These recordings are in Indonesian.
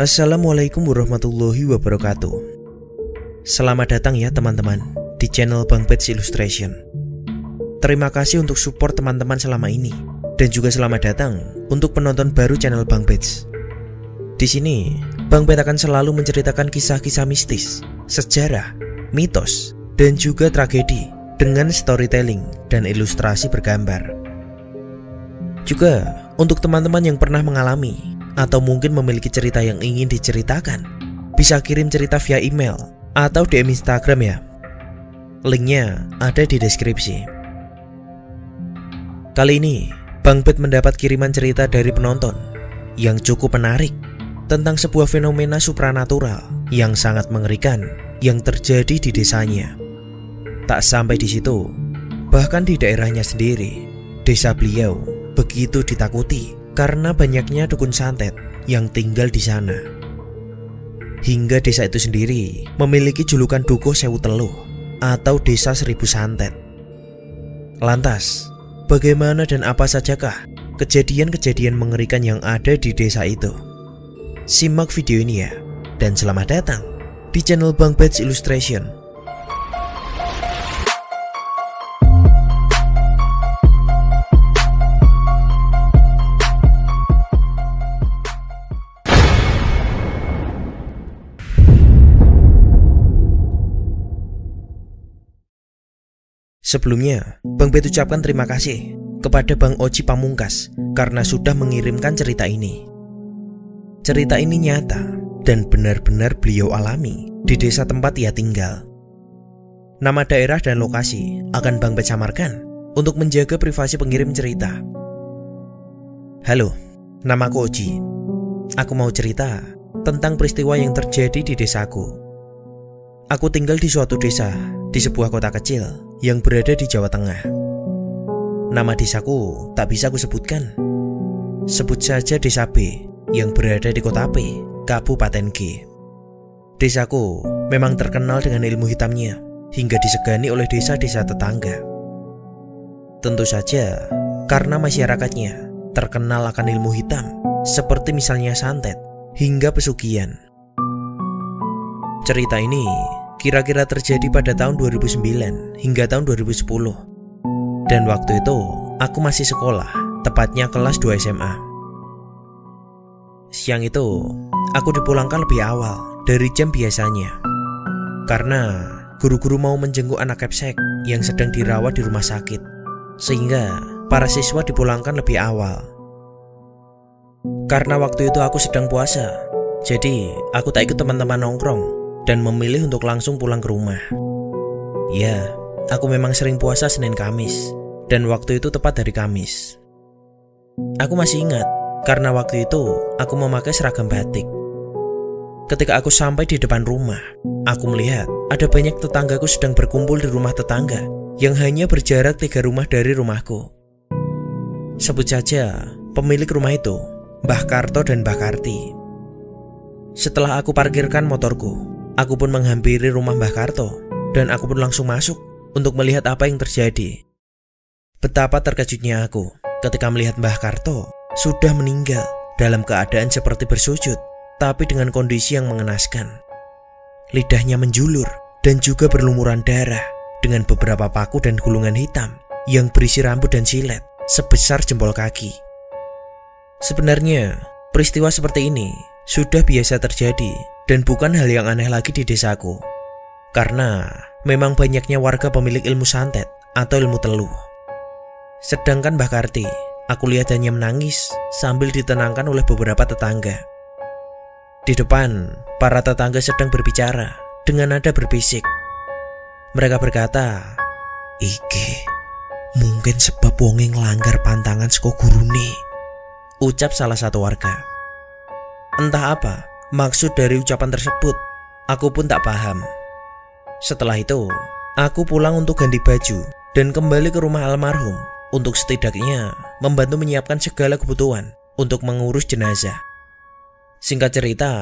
Assalamualaikum warahmatullahi wabarakatuh. Selamat datang ya teman-teman di channel Bang Pets Illustration. Terima kasih untuk support teman-teman selama ini. Dan juga selamat datang untuk penonton baru channel Bang Pets. Di sini, Bang Pets akan selalu menceritakan kisah-kisah mistis, sejarah, mitos, dan juga tragedi dengan storytelling dan ilustrasi bergambar. Juga untuk teman-teman yang pernah mengalami atau mungkin memiliki cerita yang ingin diceritakan, bisa kirim cerita via email atau DM Instagram ya. Linknya ada di deskripsi. Kali ini Bang Pets mendapat kiriman cerita dari penonton yang cukup menarik tentang sebuah fenomena supranatural yang sangat mengerikan yang terjadi di desanya. Tak sampai di situ, bahkan di daerahnya sendiri, desa beliau begitu ditakuti karena banyaknya dukun santet yang tinggal di sana. Hingga desa itu sendiri memiliki julukan Dukuh Sewu Teluh atau Desa Seribu Santet. Lantas, bagaimana dan apa sajakah kejadian-kejadian mengerikan yang ada di desa itu? Simak video ini ya, dan selamat datang di channel Bang Pets Illustration. Sebelumnya, Bang Pets ucapkan terima kasih kepada Bang Oji Pamungkas karena sudah mengirimkan cerita ini. Cerita ini nyata dan benar-benar beliau alami di desa tempat ia tinggal. Nama daerah dan lokasi akan Bang Pets samarkan untuk menjaga privasi pengirim cerita. Halo, namaku Oji. Aku mau cerita tentang peristiwa yang terjadi di desaku. Aku tinggal di suatu desa di sebuah kota kecil yang berada di Jawa Tengah. Nama desaku tak bisa aku sebutkan. Sebut saja Desa B yang berada di kota P, Kabupaten G. Desaku memang terkenal dengan ilmu hitamnya hingga disegani oleh desa-desa tetangga. Tentu saja karena masyarakatnya terkenal akan ilmu hitam seperti misalnya santet hingga pesugihan. Cerita ini kira-kira terjadi pada tahun 2009 hingga tahun 2010. Dan waktu itu aku masih sekolah, tepatnya kelas 2 SMA. Siang itu aku dipulangkan lebih awal dari jam biasanya, karena guru-guru mau menjenguk anak kepsek yang sedang dirawat di rumah sakit, sehingga para siswa dipulangkan lebih awal. Karena waktu itu aku sedang puasa, jadi aku tak ikut teman-teman nongkrong dan memilih untuk langsung pulang ke rumah. Ya, aku memang sering puasa Senin Kamis, dan waktu itu tepat hari Kamis. Aku masih ingat, karena waktu itu aku memakai seragam batik. Ketika aku sampai di depan rumah, aku melihat ada banyak tetanggaku sedang berkumpul di rumah tetangga yang hanya berjarak 3 rumah dari rumahku. Sebut saja pemilik rumah itu, Mbah Karto dan Mbah Karti. Setelah aku parkirkan motorku, aku pun menghampiri rumah Mbah Karto dan aku pun langsung masuk untuk melihat apa yang terjadi. Betapa terkejutnya aku ketika melihat Mbah Karto sudah meninggal dalam keadaan seperti bersujud, tapi dengan kondisi yang mengenaskan. Lidahnya menjulur dan juga berlumuran darah dengan beberapa paku dan gulungan hitam yang berisi rambut dan silet sebesar jempol kaki. Sebenarnya peristiwa seperti ini sudah biasa terjadi dan bukan hal yang aneh lagi di desaku, karena memang banyaknya warga pemilik ilmu santet atau ilmu teluh. Sedangkan Mbah Karti, aku lihat hanya menangis sambil ditenangkan oleh beberapa tetangga. Di depan, para tetangga sedang berbicara dengan nada berbisik. Mereka berkata, "Iki mungkin sebab wonge nglanggar pantangan saka gurune," ucap salah satu warga. Entah apa maksud dari ucapan tersebut, aku pun tak paham. Setelah itu, aku pulang untuk ganti baju dan kembali ke rumah almarhum untuk setidaknya membantu menyiapkan segala kebutuhan untuk mengurus jenazah. Singkat cerita,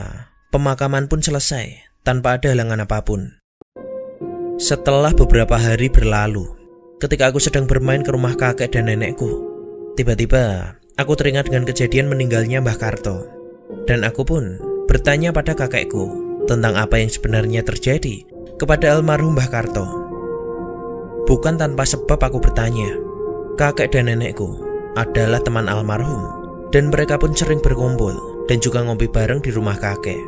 pemakaman pun selesai tanpa ada halangan apapun. Setelah beberapa hari berlalu, ketika aku sedang bermain ke rumah kakek dan nenekku, tiba-tiba aku teringat dengan kejadian meninggalnya Mbah Karto. Dan aku pun bertanya pada kakekku tentang apa yang sebenarnya terjadi kepada almarhum Mbah Karto. Bukan tanpa sebab aku bertanya. Kakek dan nenekku adalah teman almarhum, dan mereka pun sering berkumpul dan juga ngopi bareng di rumah kakek.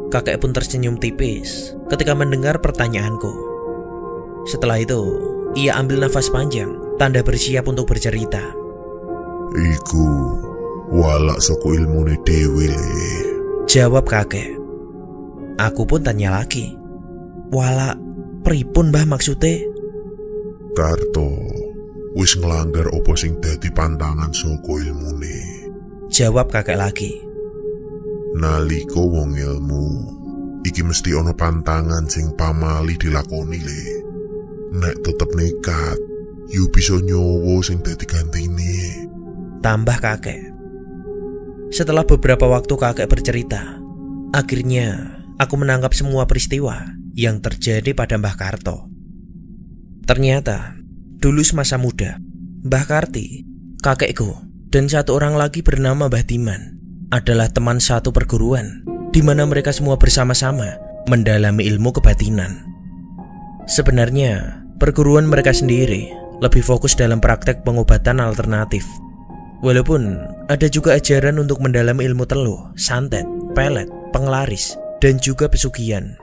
Kakek pun tersenyum tipis ketika mendengar pertanyaanku. Setelah itu, ia ambil nafas panjang, tanda bersiap untuk bercerita. Iku walak soko ilmune dhewe le, jawab kakek. Aku pun tanya lagi. Walak pripun Mbah maksude? Karto wis nglanggar opo sing dadi pantangan soko ilmune, jawab kakek lagi. Nalika wong ilmu iki mesti ana pantangan sing pamali dilakoni le. Nek tetep nekat, yu bisa nyowo sing dadi gantine, tambah kakek. Setelah beberapa waktu kakek bercerita, akhirnya aku menangkap semua peristiwa yang terjadi pada Mbah Karto. Ternyata, dulu semasa muda, Mbah Karti, kakekku, dan satu orang lagi bernama Mbah Diman adalah teman satu perguruan di mana mereka semua bersama-sama mendalami ilmu kebatinan. Sebenarnya, perguruan mereka sendiri lebih fokus dalam praktek pengobatan alternatif. Walaupun ada juga ajaran untuk mendalami ilmu teluh, santet, pelet, penglaris, dan juga pesugihan.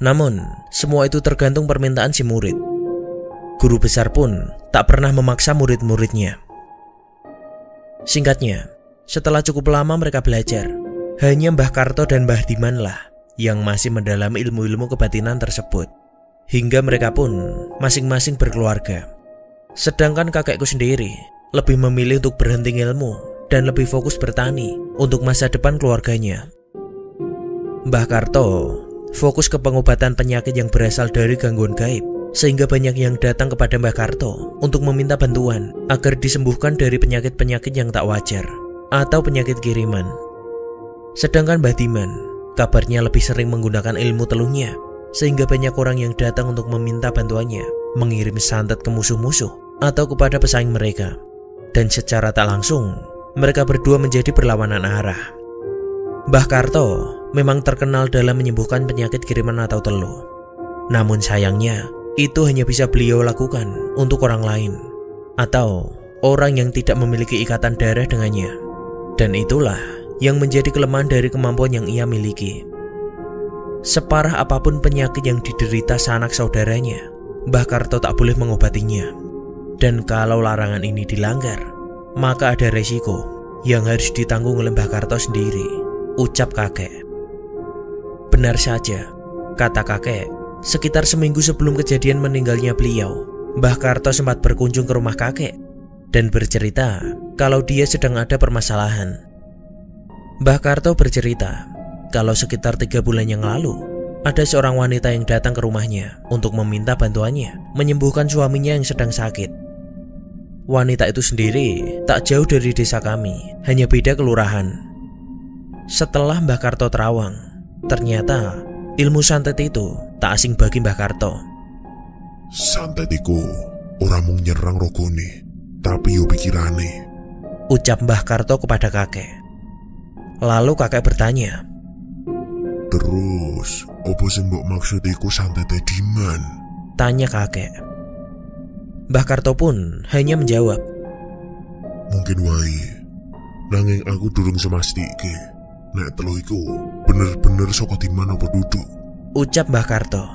Namun, semua itu tergantung permintaan si murid. Guru besar pun tak pernah memaksa murid-muridnya. Singkatnya, setelah cukup lama mereka belajar, hanya Mbah Karto dan Mbah Diman lah yang masih mendalami ilmu-ilmu kebatinan tersebut. Hingga mereka pun masing-masing berkeluarga. Sedangkan kakekku sendiri lebih memilih untuk berhenti ilmu dan lebih fokus bertani untuk masa depan keluarganya. Mbah Karto fokus ke pengobatan penyakit yang berasal dari gangguan gaib, sehingga banyak yang datang kepada Mbah Karto untuk meminta bantuan agar disembuhkan dari penyakit-penyakit yang tak wajar atau penyakit kiriman. Sedangkan Mbah Diman kabarnya lebih sering menggunakan ilmu teluhnya, sehingga banyak orang yang datang untuk meminta bantuannya mengirim santet ke musuh-musuh atau kepada pesaing mereka. Dan secara tak langsung, mereka berdua menjadi berlawanan arah. Mbah Karto memang terkenal dalam menyembuhkan penyakit kiriman atau teluh. Namun sayangnya, itu hanya bisa beliau lakukan untuk orang lain atau orang yang tidak memiliki ikatan darah dengannya. Dan itulah yang menjadi kelemahan dari kemampuan yang ia miliki. Separah apapun penyakit yang diderita sanak saudaranya, Mbah Karto tak boleh mengobatinya. Dan kalau larangan ini dilanggar, maka ada resiko yang harus ditanggung oleh Mbah Karto sendiri, ucap kakek. Benar saja, kata kakek. Sekitar seminggu sebelum kejadian meninggalnya beliau, Mbah Karto sempat berkunjung ke rumah kakek dan bercerita kalau dia sedang ada permasalahan. Mbah Karto bercerita kalau sekitar 3 bulan yang lalu, ada seorang wanita yang datang ke rumahnya untuk meminta bantuannya menyembuhkan suaminya yang sedang sakit. Wanita itu sendiri tak jauh dari desa kami, hanya beda kelurahan. Setelah Mbah Karto terawang, ternyata ilmu santet itu tak asing bagi Mbah Karto. Santet iku ora mung nyerang rogone, tapi yo pikirane, ucap Mbah Karto kepada kakek. Lalu kakek bertanya, terus opo sing mbok maksud iku santete Diman? Tanya kakek. Mbah Karto pun hanya menjawab, mungkin wae, nanging aku durung semastike nek teluh iku bener-bener saka Diman apa dudu, ucap Mbah Karto.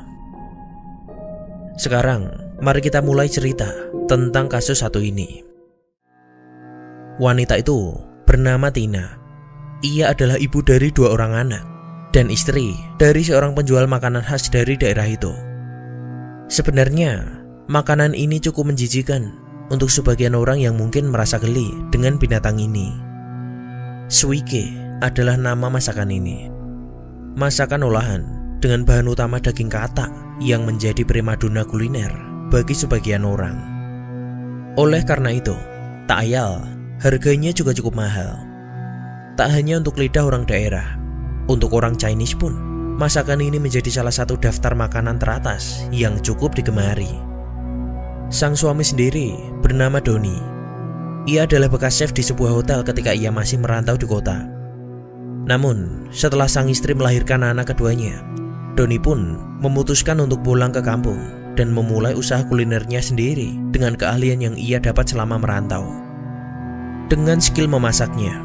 Sekarang mari kita mulai cerita tentang kasus satu ini. Wanita itu bernama Tina. Ia adalah ibu dari 2 orang anak dan istri dari seorang penjual makanan khas dari daerah itu. Sebenarnya, makanan ini cukup menjijikan untuk sebagian orang yang mungkin merasa geli dengan binatang ini. Suike adalah nama masakan ini. Masakan olahan dengan bahan utama daging katak yang menjadi primadona kuliner bagi sebagian orang. Oleh karena itu, tak ayal harganya juga cukup mahal. Tak hanya untuk lidah orang daerah, untuk orang Chinese pun, masakan ini menjadi salah satu daftar makanan teratas yang cukup digemari. Sang suami sendiri bernama Doni. Ia adalah bekas chef di sebuah hotel ketika ia masih merantau di kota. Namun, setelah sang istri melahirkan anak keduanya, Doni pun memutuskan untuk pulang ke kampung dan memulai usaha kulinernya sendiri dengan keahlian yang ia dapat selama merantau. Dengan skill memasaknya,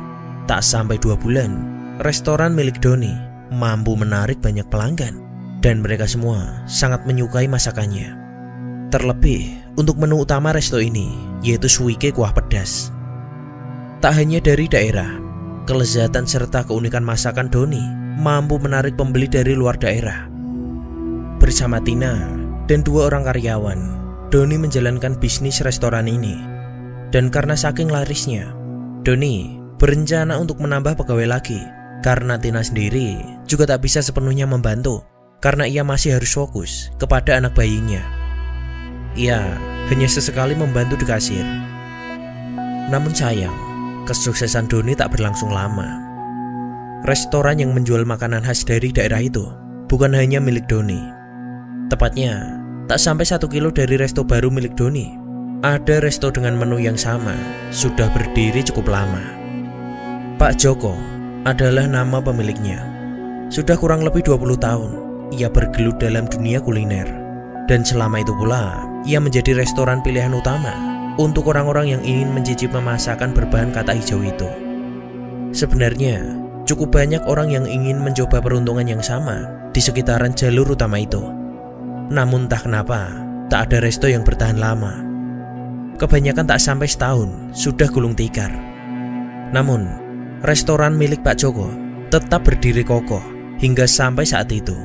tak sampai 2 bulan, restoran milik Doni mampu menarik banyak pelanggan dan mereka semua sangat menyukai masakannya. Terlebih untuk menu utama resto ini, yaitu suike kuah pedas. Tak hanya dari daerah, kelezatan serta keunikan masakan Doni mampu menarik pembeli dari luar daerah. Bersama Tina dan 2 orang karyawan, Doni menjalankan bisnis restoran ini. Dan karena saking larisnya, Doni berencana untuk menambah pegawai lagi karena Tina sendiri juga tak bisa sepenuhnya membantu karena ia masih harus fokus kepada anak bayinya. Ia hanya sesekali membantu di kasir. Namun sayang, kesuksesan Doni tak berlangsung lama. Restoran yang menjual makanan khas dari daerah itu bukan hanya milik Doni. Tepatnya, tak sampai 1 kilo dari resto baru milik Doni, ada resto dengan menu yang sama, sudah berdiri cukup lama. Pak Joko adalah nama pemiliknya. Sudah kurang lebih 20 tahun, ia bergelut dalam dunia kuliner. Dan selama itu pula, ia menjadi restoran pilihan utama untuk orang-orang yang ingin mencicipi masakan berbahan kata hijau itu. Sebenarnya, cukup banyak orang yang ingin mencoba peruntungan yang sama di sekitaran jalur utama itu. Namun entah kenapa, tak ada resto yang bertahan lama. Kebanyakan tak sampai setahun, sudah gulung tikar. Namun, restoran milik Pak Joko tetap berdiri kokoh hingga sampai saat itu.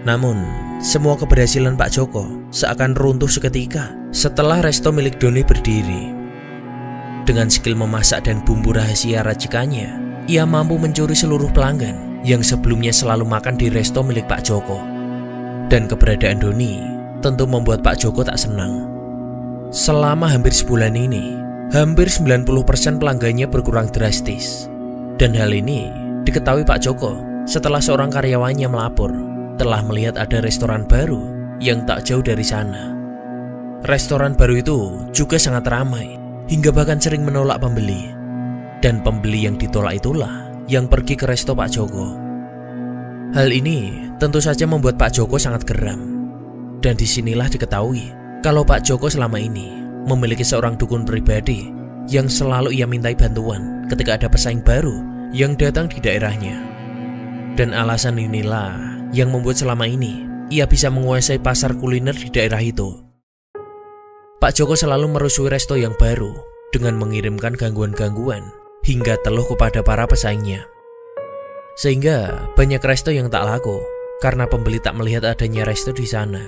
Namun, semua keberhasilan Pak Joko seakan runtuh seketika setelah resto milik Doni berdiri. Dengan skill memasak dan bumbu rahasia racikannya, ia mampu mencuri seluruh pelanggan yang sebelumnya selalu makan di resto milik Pak Joko. Dan keberadaan Doni tentu membuat Pak Joko tak senang. Selama hampir sebulan ini, hampir 90% pelanggannya berkurang drastis. Dan hal ini diketahui Pak Joko setelah seorang karyawannya melapor telah melihat ada restoran baru yang tak jauh dari sana. Restoran baru itu juga sangat ramai, hingga bahkan sering menolak pembeli. Dan pembeli yang ditolak itulah yang pergi ke resto Pak Joko. Hal ini tentu saja membuat Pak Joko sangat geram. Dan disinilah diketahui kalau Pak Joko selama ini memiliki seorang dukun pribadi yang selalu ia mintai bantuan ketika ada pesaing baru yang datang di daerahnya. Dan alasan inilah yang membuat selama ini ia bisa menguasai pasar kuliner di daerah itu. Pak Joko selalu merusui resto yang baru dengan mengirimkan gangguan-gangguan hingga teluh kepada para pesaingnya. Sehingga banyak resto yang tak laku karena pembeli tak melihat adanya resto di sana.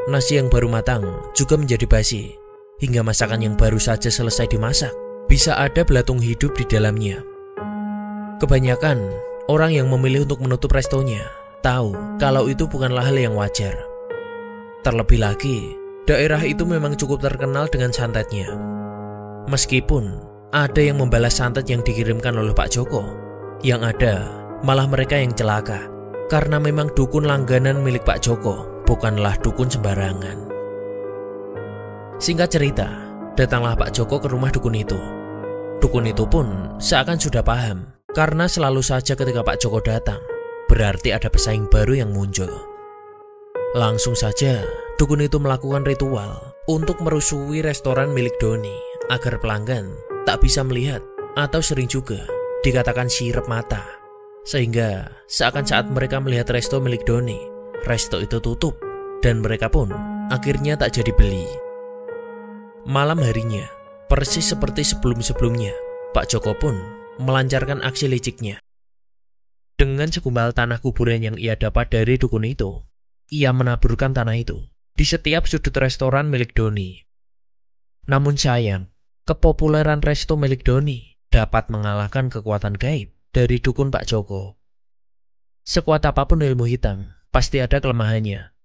Nasi yang baru matang juga menjadi basi, hingga masakan yang baru saja selesai dimasak bisa ada belatung hidup di dalamnya. Kebanyakan orang yang memilih untuk menutup restonya tahu kalau itu bukanlah hal yang wajar. Terlebih lagi, daerah itu memang cukup terkenal dengan santetnya. Meskipun ada yang membalas santet yang dikirimkan oleh Pak Joko, yang ada malah mereka yang celaka karena memang dukun langganan milik Pak Joko bukanlah dukun sembarangan. Singkat cerita, datanglah Pak Joko ke rumah dukun itu. Dukun itu pun seakan sudah paham, karena selalu saja ketika Pak Joko datang, berarti ada pesaing baru yang muncul. Langsung saja, dukun itu melakukan ritual untuk merusui restoran milik Doni agar pelanggan tak bisa melihat atau sering juga dikatakan sirep mata. Sehingga seakan saat mereka melihat resto milik Doni, resto itu tutup dan mereka pun akhirnya tak jadi beli. Malam harinya, persis seperti sebelum-sebelumnya, Pak Joko pun melancarkan aksi liciknya. Dengan segumpal tanah kuburan yang ia dapat dari dukun itu, ia menaburkan tanah itu di setiap sudut restoran milik Doni. Namun sayang, kepopuleran resto milik Doni dapat mengalahkan kekuatan gaib dari dukun Pak Joko. Sekuat apapun ilmu hitam, pasti ada kelemahannya.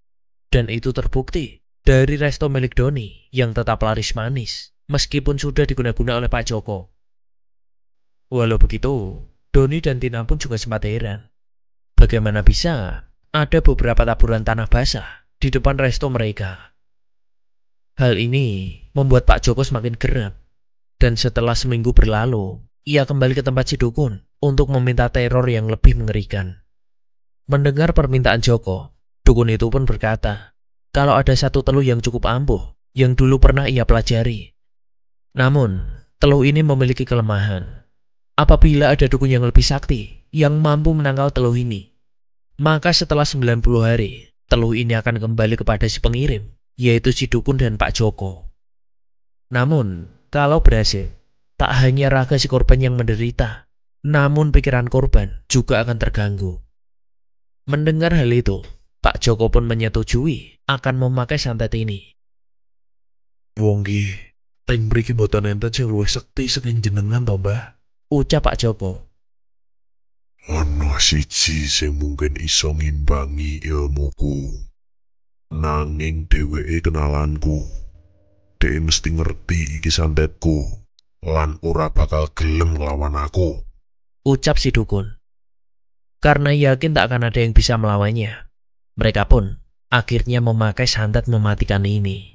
Dan itu terbukti dari resto milik Doni yang tetap laris manis meskipun sudah diguna-guna oleh Pak Joko. Walau begitu, Doni dan Tina pun juga sempat heran. Bagaimana bisa ada beberapa taburan tanah basah di depan resto mereka? Hal ini membuat Pak Joko semakin geram. Dan setelah seminggu berlalu, ia kembali ke tempat si dukun untuk meminta teror yang lebih mengerikan. Mendengar permintaan Joko, dukun itu pun berkata, kalau ada satu teluh yang cukup ampuh, yang dulu pernah ia pelajari. Namun, teluh ini memiliki kelemahan. Apabila ada dukun yang lebih sakti, yang mampu menangkal teluh ini, maka setelah 90 hari, teluh ini akan kembali kepada si pengirim, yaitu si dukun dan Pak Joko. Namun, kalau berhasil, tak hanya raga si korban yang menderita, namun pikiran korban juga akan terganggu. Mendengar hal itu, Pak Joko pun menyetujui akan memakai santet ini. Wong ki, teng mriki mboten enten sing luwih sekti saking jenengan to, Mbah. Ucap Pak Joko. Ana siji sing mungkin iso ngimbangi ilmuku. Nanging dheweke kenalanku. Dhek mesti ngerti iki santetku lan ora bakal gelem nglawan aku. Ucap si dukun. Karena yakin tak akan ada yang bisa melawannya, mereka pun akhirnya memakai santet mematikan ini.